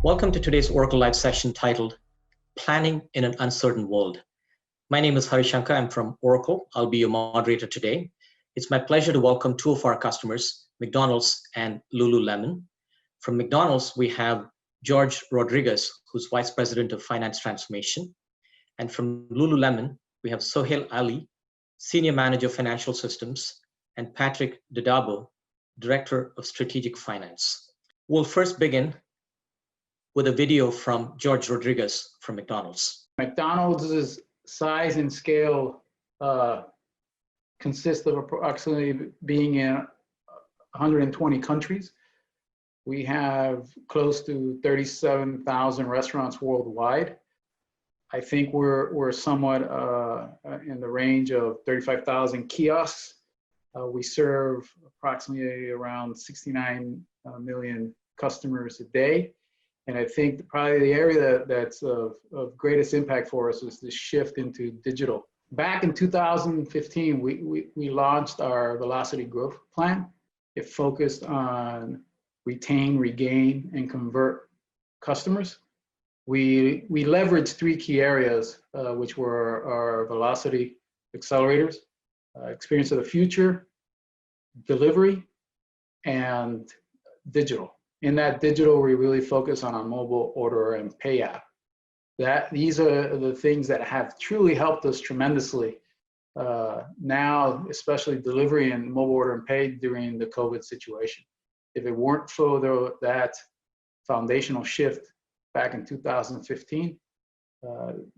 Welcome to today's Oracle Live session titled Planning in an Uncertain World. My name is Harishankar. I'm from Oracle. I'll be your moderator today. It's my pleasure to welcome two of our customers, McDonald's and Lululemon. From McDonald's, we have George Rodriguez, who's Vice President of Finance Transformation. And from Lululemon, we have Sohail Ali, Senior Manager of Financial Systems, and Patrick Dadabo, Director of Strategic Finance. We'll first begin with a video from George Rodriguez from McDonald's. McDonald's size and scale consists of approximately being in 120 countries. We have close to 37,000 restaurants worldwide. I think we're somewhat in the range of 35,000 kiosks. We serve approximately around 69 million customers a day. And I think probably the area that's of greatest impact for us is the shift into digital. Back in 2015, we launched our Velocity Growth Plan. It focused on retain, regain, and convert customers. We leveraged three key areas, which were our Velocity accelerators, Experience of the Future, delivery, and digital. In that digital, we really focus on our mobile order and pay app. These are the things that have truly helped us tremendously now, especially delivery and mobile order and pay during the COVID situation. If it weren't for that foundational shift back in 2015,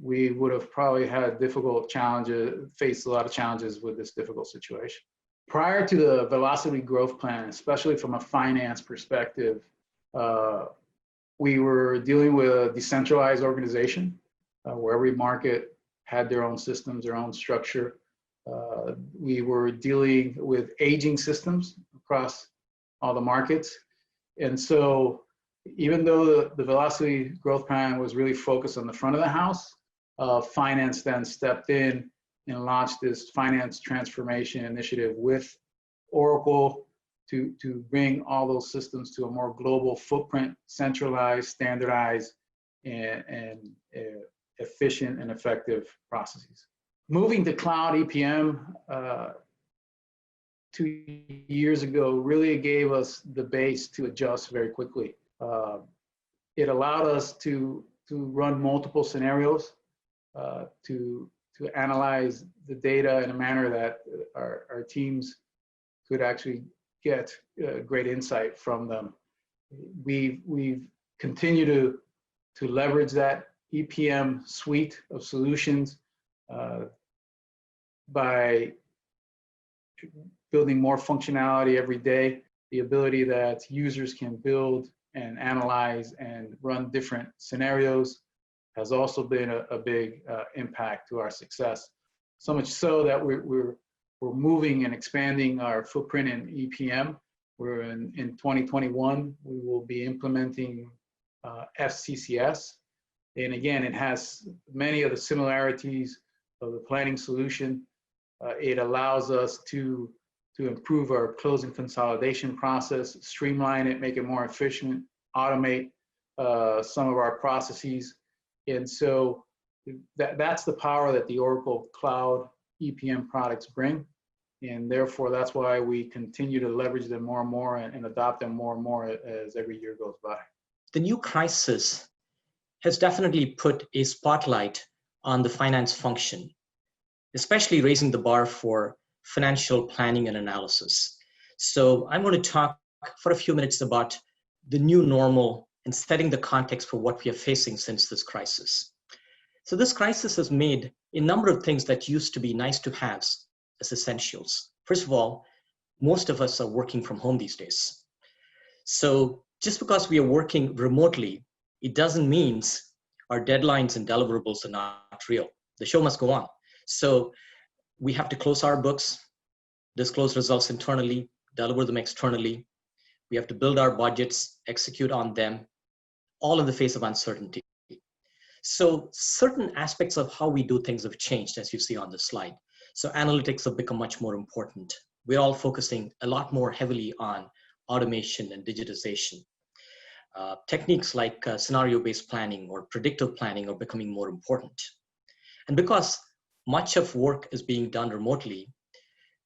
we would have probably had difficult challenges, faced a lot of challenges with this difficult situation. Prior to the Velocity Growth Plan, especially from a finance perspective, we were dealing with a decentralized organization where every market had their own systems, their own structure. We were dealing with aging systems across all the markets. And so even though the Velocity Growth Plan was really focused on the front of the house, finance then stepped in and launched this finance transformation initiative with Oracle to bring all those systems to a more global footprint, centralized, standardized, and efficient and effective processes. Moving to Cloud EPM 2 years ago really gave us the base to adjust very quickly. It allowed us to run multiple scenarios, to analyze the data in a manner that our teams could actually get great insight from them. We've continued to leverage that EPM suite of solutions by building more functionality every day. The ability that users can build and analyze and run different scenarios has also been a big impact to our success. So much so that we're moving and expanding our footprint in EPM. We're in 2021, we will be implementing FCCS. And again, it has many of the similarities of the planning solution. It allows us to improve our closing consolidation process, streamline it, make it more efficient, automate some of our processes. And so that's the power that the Oracle Cloud EPM products bring. And therefore, that's why we continue to leverage them more and more and adopt them more and more as every year goes by. The new crisis has definitely put a spotlight on the finance function, especially raising the bar for financial planning and analysis. So I'm going to talk for a few minutes about the new normal and setting the context for what we are facing since this crisis. So this crisis has made a number of things that used to be nice to haves as essentials. First of all, most of us are working from home these days. So just because we are working remotely, it doesn't mean our deadlines and deliverables are not real. The show must go on. So we have to close our books, disclose results internally, deliver them externally. We have to build our budgets, execute on them, all in the face of uncertainty. So certain aspects of how we do things have changed, as you see on the slide. So analytics have become much more important. We're all focusing a lot more heavily on automation and digitization. techniques like scenario-based planning or predictive planning are becoming more important. And because much of work is being done remotely,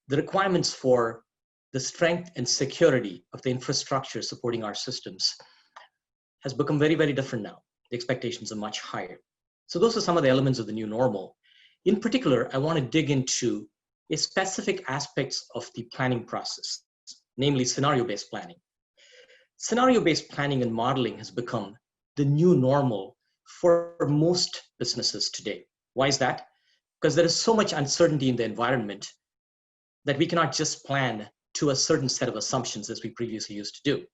the requirements for the strength and security of the infrastructure supporting our systems has become very, very different now. The expectations are much higher. So those are some of the elements of the new normal. In particular, I want to dig into a specific aspects of the planning process, namely scenario-based planning. Scenario-based planning and modeling has become the new normal for most businesses today. Why is that? Because there is so much uncertainty in the environment that we cannot just plan to a certain set of assumptions as we previously used to do.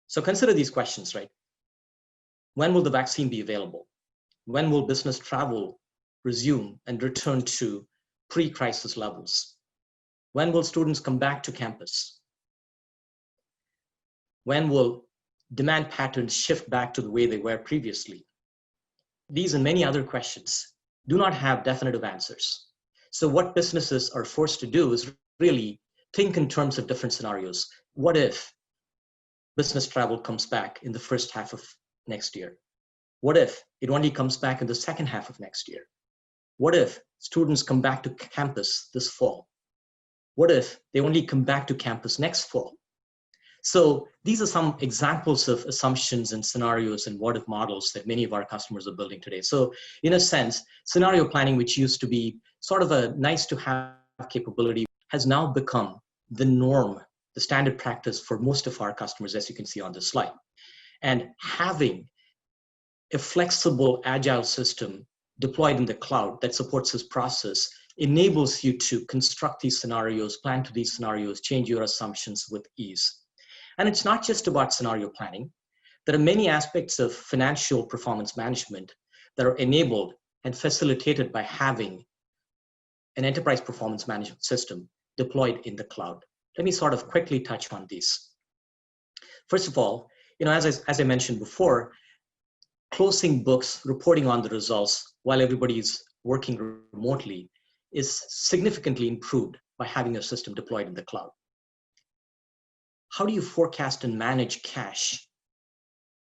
So consider these questions, right? When will the vaccine be available? When will business travel resume and return to pre-crisis levels? When will students come back to campus? When will demand patterns shift back to the way they were previously? These and many other questions do not have definitive answers. So what businesses are forced to do is really think in terms of different scenarios. What if business travel comes back in the first half of next year? What if it only comes back in the second half of next year? What if students come back to campus this fall? What if they only come back to campus next fall? So these are some examples of assumptions and scenarios and what if models that many of our customers are building today. So in a sense, scenario planning, which used to be sort of a nice to have capability, has now become the norm, the standard practice for most of our customers, as you can see on this slide. And having a flexible, agile system deployed in the cloud that supports this process enables you to construct these scenarios, plan to these scenarios, change your assumptions with ease. And it's not just about scenario planning. There are many aspects of financial performance management that are enabled and facilitated by having an enterprise performance management system deployed in the cloud. Let me sort of quickly touch on these. First of all, as I mentioned before, closing books, reporting on the results while everybody is working remotely is significantly improved by having a system deployed in the cloud. How do you forecast and manage cash?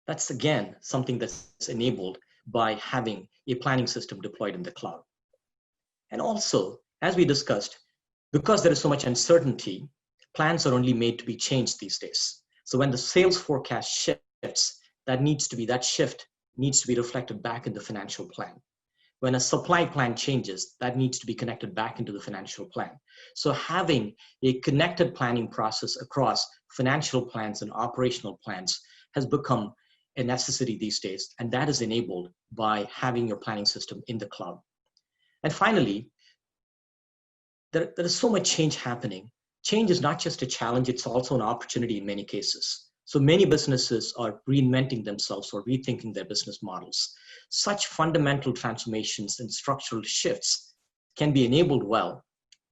That's again something that's enabled by having a planning system deployed in the cloud. And also, as we discussed, because there is so much uncertainty, plans are only made to be changed these days. So when the sales forecast shifts, that shift needs to be reflected back in the financial plan. When a supply plan changes, that needs to be connected back into the financial plan. So having a connected planning process across financial plans and operational plans has become a necessity these days, and that is enabled by having your planning system in the cloud. And finally, there is so much change happening. Change is not just a challenge, it's also an opportunity in many cases. So many businesses are reinventing themselves or rethinking their business models. Such fundamental transformations and structural shifts can be enabled well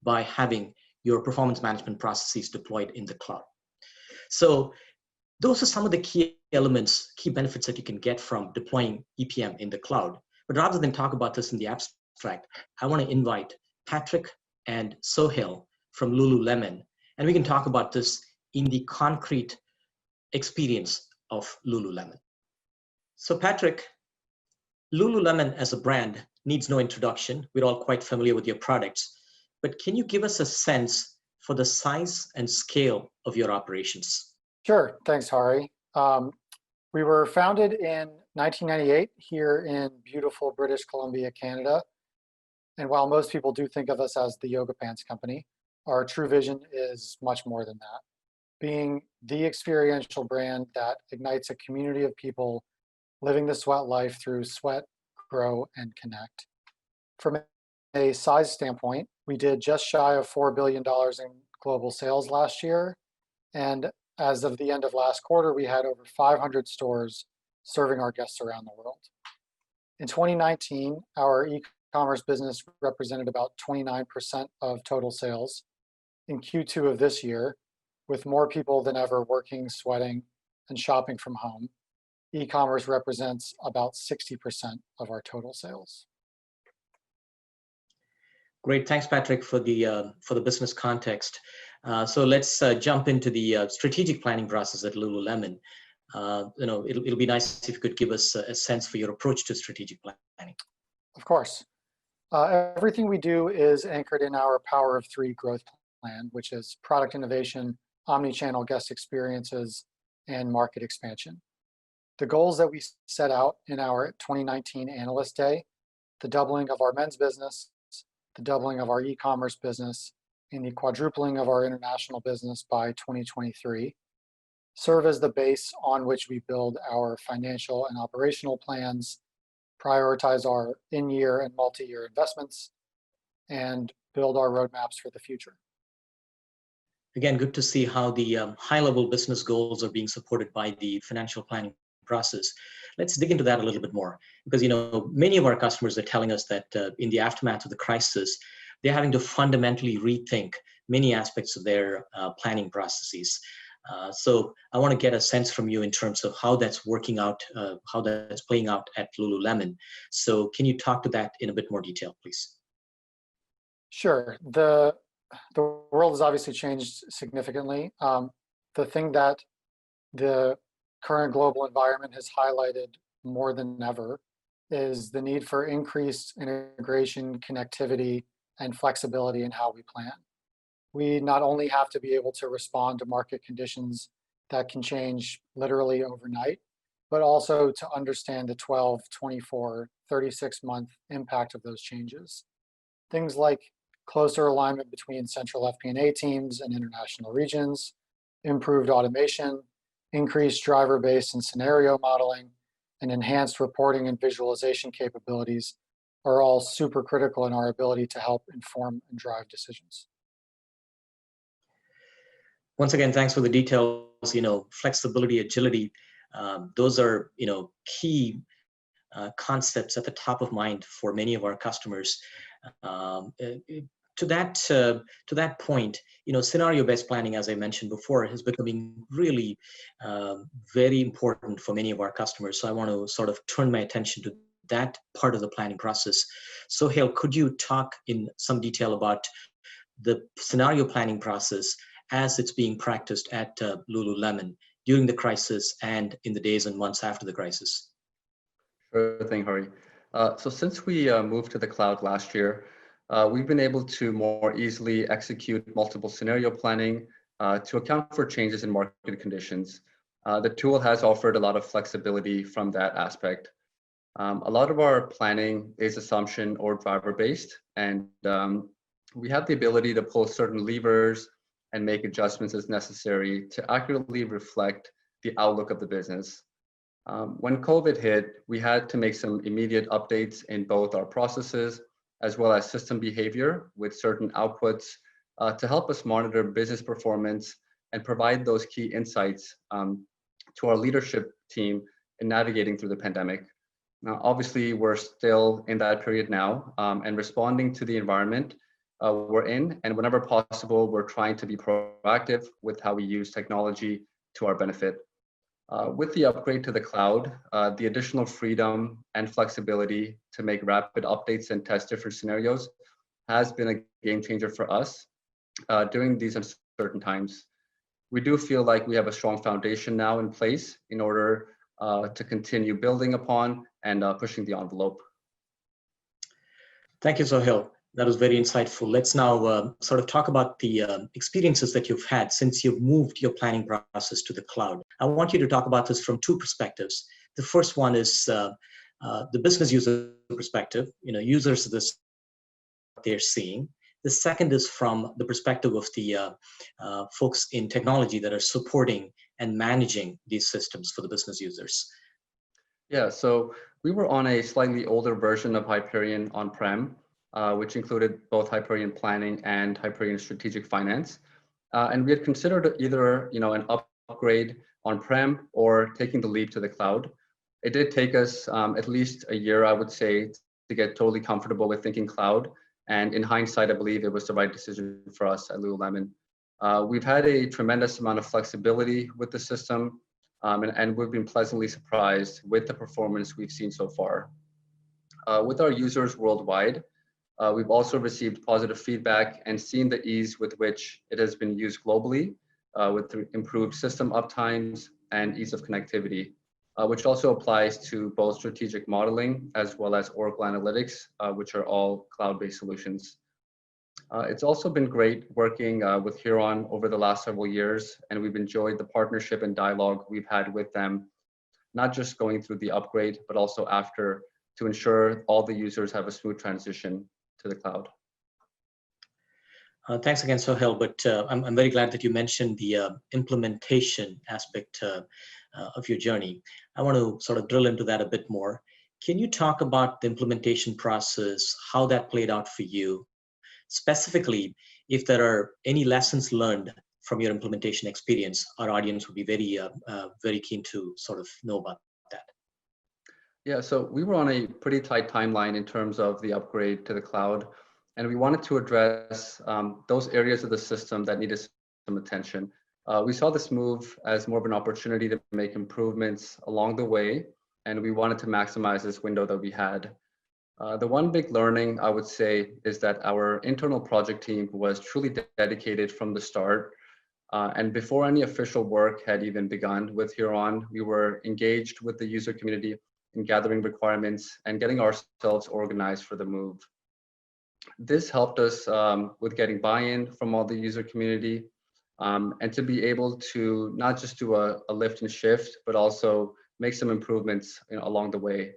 by having your performance management processes deployed in the cloud. So those are some of the key elements, key benefits that you can get from deploying EPM in the cloud. But rather than talk about this in the abstract, I want to invite Patrick and Sohail from Lululemon, and we can talk about this in the concrete experience of Lululemon. So Patrick, Lululemon as a brand needs no introduction. We're all quite familiar with your products, but can you give us a sense for the size and scale of your operations? Sure, thanks, Hari. We were founded in 1998 here in beautiful British Columbia, Canada. And while most people do think of us as the yoga pants company, our true vision is much more than that. Being the experiential brand that ignites a community of people living the sweat life through sweat, grow, and connect. From a size standpoint, we did just shy of $4 billion in global sales last year. And as of the end of last quarter, we had over 500 stores serving our guests around the world. In 2019, our e-commerce business represented about 29% of total sales. In Q2 of this year, with more people than ever working, sweating, and shopping from home, e-commerce represents about 60% of our total sales. Great, thanks, Patrick, for the business context. So let's jump into the strategic planning process at Lululemon. it'll be nice if you could give us a sense for your approach to strategic planning. Of course. Everything we do is anchored in our Power of Three growth plan, which is product innovation, omni-channel guest experiences, and market expansion. The goals that we set out in our 2019 Analyst Day, the doubling of our men's business, the doubling of our e-commerce business, and the quadrupling of our international business by 2023, serve as the base on which we build our financial and operational plans, prioritize our in-year and multi-year investments, and build our roadmaps for the future. Again, good to see how the high-level business goals are being supported by the financial planning process. Let's dig into that a little bit more, because many of our customers are telling us that in the aftermath of the crisis, they're having to fundamentally rethink many aspects of their planning processes. So I want to get a sense from you in terms of how that's working out, how that's playing out at Lululemon. So can you talk to that in a bit more detail, please? Sure. The world has obviously changed significantly. The thing that the current global environment has highlighted more than ever is the need for increased integration, connectivity, and flexibility in how we plan. We not only have to be able to respond to market conditions that can change literally overnight, but also to understand the 12, 24, 36-month impact of those changes. Things like closer alignment between central FP&A teams and international regions, improved automation, increased driver-based and scenario modeling, and enhanced reporting and visualization capabilities are all super critical in our ability to help inform and drive decisions. Once again, thanks for the details. Flexibility, agility, those are key concepts at the top of mind for many of our customers. To that point, scenario-based planning, as I mentioned before, is becoming really very important for many of our customers. So I want to sort of turn my attention to that part of the planning process. So Hale, could you talk in some detail about the scenario planning process as it's being practiced at Lululemon during the crisis and in the days and months after the crisis? Sure thing, Hari. So since we moved to the cloud last year, we've been able to more easily execute multiple scenario planning to account for changes in market conditions. The tool has offered a lot of flexibility from that aspect. A lot of our planning is assumption or driver-based, and we have the ability to pull certain levers and make adjustments as necessary to accurately reflect the outlook of the business. When COVID hit, we had to make some immediate updates in both our processes as well as system behavior with certain outputs to help us monitor business performance and provide those key insights to our leadership team in navigating through the pandemic. Now, obviously, we're still in that period now and responding to the environment we're in, and whenever possible, we're trying to be proactive with how we use technology to our benefit. With the upgrade to the cloud, the additional freedom and flexibility to make rapid updates and test different scenarios has been a game changer for us during these uncertain times. We do feel like we have a strong foundation now in place in order to continue building upon and pushing the envelope. Thank you, Sohail. That was very insightful. Let's now sort of talk about the experiences that you've had since you've moved your planning process to the cloud. I want you to talk about this from two perspectives. The first one is the business user perspective, users of this, what they're seeing. The second is from the perspective of the folks in technology that are supporting and managing these systems for the business users. Yeah, so we were on a slightly older version of Hyperion on-prem, which included both Hyperion Planning and Hyperion Strategic Finance. And we had considered either an upgrade on-prem or taking the leap to the cloud. It did take us at least a year, I would say, to get totally comfortable with thinking cloud. And in hindsight, I believe it was the right decision for us at Lululemon. We've had a tremendous amount of flexibility with the system, and we've been pleasantly surprised with the performance we've seen so far. With our users worldwide, we've also received positive feedback and seen the ease with which it has been used globally, with improved system uptimes and ease of connectivity, which also applies to both strategic modeling as well as Oracle Analytics, which are all cloud-based solutions. It's also been great working with Huron over the last several years, and we've enjoyed the partnership and dialogue we've had with them, not just going through the upgrade, but also after, to ensure all the users have a smooth transition to the cloud. Thanks again, Sohail, but I'm very glad that you mentioned the implementation aspect of your journey. I want to sort of drill into that a bit more. Can you talk about the implementation process, how that played out for you? Specifically, if there are any lessons learned from your implementation experience, our audience would be very keen to sort of know about that. Yeah, so we were on a pretty tight timeline in terms of the upgrade to the cloud, and we wanted to address those areas of the system that needed some attention. We saw this move as more of an opportunity to make improvements along the way, and we wanted to maximize this window that we had. The one big learning, I would say, is that our internal project team was truly dedicated from the start. And before any official work had even begun with Huron, we were engaged with the user community in gathering requirements and getting ourselves organized for the move. This helped us with getting buy-in from all the user community and to be able to not just do a lift and shift, but also make some improvements along the way.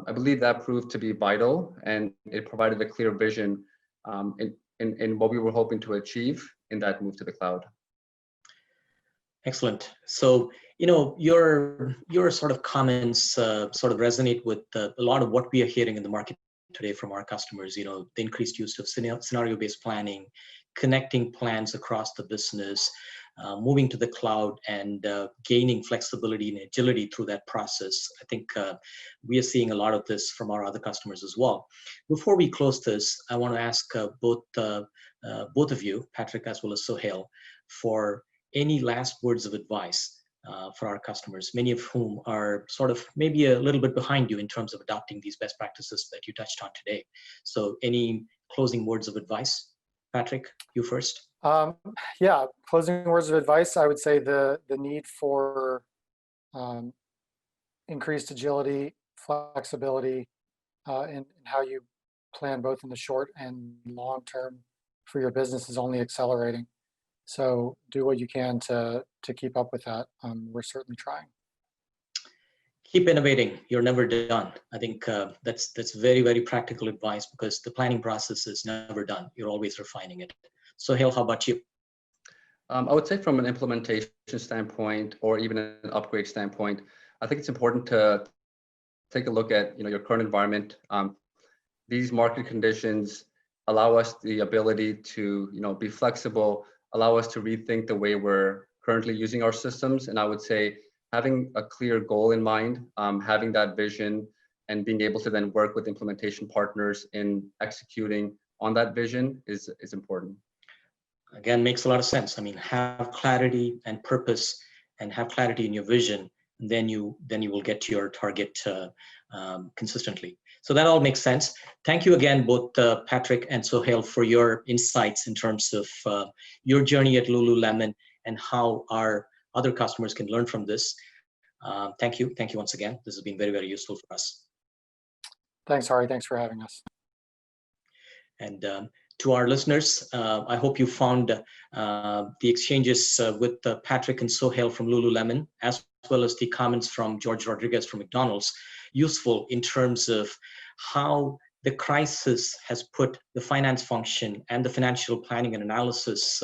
I believe that proved to be vital, and it provided a clear vision in what we were hoping to achieve in that move to the cloud. Excellent. So, your sort of comments sort of resonate with a lot of what we are hearing in the market today from our customers. The increased use of scenario-based planning, connecting plans across the business, moving to the cloud, and gaining flexibility and agility through that process. I think we are seeing a lot of this from our other customers as well. Before we close this, I want to ask both of you, Patrick as well as Sohail, for any last words of advice for our customers, many of whom are sort of maybe a little bit behind you in terms of adopting these best practices that you touched on today. So any closing words of advice? Patrick, you first. Yeah, closing words of advice, I would say the need for increased agility, flexibility in how you plan both in the short and long term for your business is only accelerating. So do what you can to keep up with that. We're certainly trying. Keep innovating. You're never done. I think that's very, very practical advice, because the planning process is never done. You're always refining it. Sohail, how about you? I would say from an implementation standpoint, or even an upgrade standpoint, I think it's important to take a look at your current environment. These market conditions allow us the ability to be flexible, allow us to rethink the way we're currently using our systems. And I would say having a clear goal in mind, having that vision, and being able to then work with implementation partners in executing on that vision is important. Again, makes a lot of sense. I mean, have clarity and purpose, and have clarity in your vision, and then you will get to your target consistently. So that all makes sense. Thank you again, both Patrick and Sohail, for your insights in terms of your journey at Lululemon and how our other customers can learn from this. Thank you once again. This has been very, very useful for us. Thanks, Hari. Thanks for having us. And to our listeners, I hope you found the exchanges with Patrick and Sohail from Lululemon, as well as the comments from George Rodriguez from McDonald's, useful in terms of how the crisis has put the finance function and the financial planning and analysis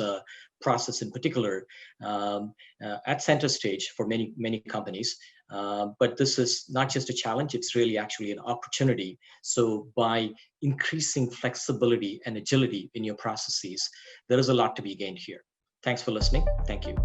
process in particular at center stage for many, many companies. But this is not just a challenge, it's really actually an opportunity. So by increasing flexibility and agility in your processes, there is a lot to be gained here. Thanks for listening. Thank you.